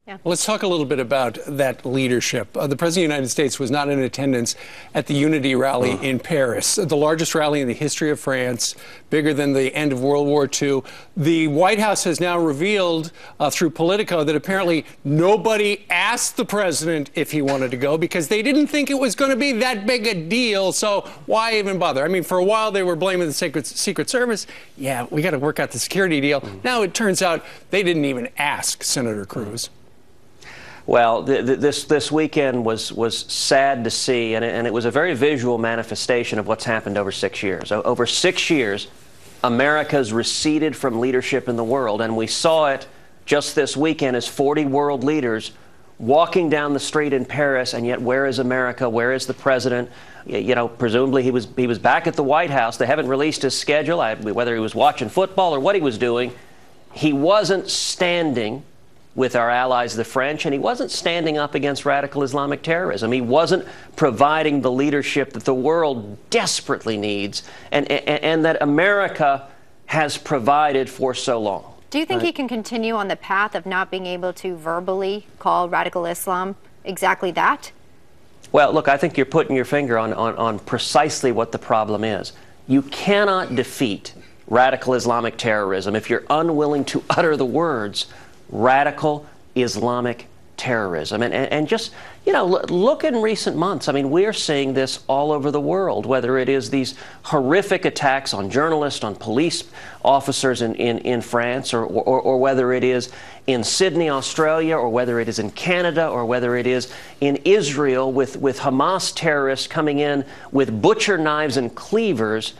Yeah. Let's talk a little bit about that leadership. The President of the United States was not in attendance at the Unity rally in Paris, the largest rally in the history of France, bigger than the end of World War II. The White House has now revealed through Politico that apparently nobody asked the president if he wanted to go because they didn't think it was going to be that big a deal. So why even bother? I mean, for a while they were blaming the Secret Service. Yeah, we got to work out the security deal. Now it turns out they didn't even ask Senator Cruz. Well, this weekend was sad to see, and it was a very visual manifestation of what's happened over 6 years. Over 6 years, America's receded from leadership in the world, and we saw it just this weekend as 40 world leaders walking down the street in Paris, and yet where is America? Where is the president? You know, presumably he was back at the White House. They haven't released his schedule, whether he was watching football or what he was doing. He wasn't standing with our allies, the French, and he wasn't standing up against radical Islamic terrorism. He wasn't providing the leadership that the world desperately needs and that America has provided for so long. Do you think he can continue on the path of not being able to verbally call radical Islam exactly that? Well, look, I think you're putting your finger on precisely what the problem is. You cannot defeat radical Islamic terrorism if you're unwilling to utter the words radical Islamic terrorism. And just, you know, look in recent months. I mean, we're seeing this all over the world, whether it is these horrific attacks on journalists, on police officers in France, or whether it is in Sydney, Australia, or whether it is in Canada, or whether it is in Israel with Hamas terrorists coming in with butcher knives and cleavers,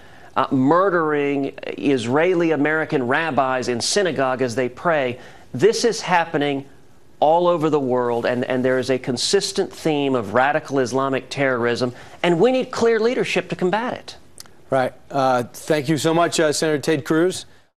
murdering Israeli-American rabbis in synagogue as they pray. This is happening all over the world, and there is a consistent theme of radical Islamic terrorism, and we need clear leadership to combat it. Right. Thank you so much, Senator Ted Cruz.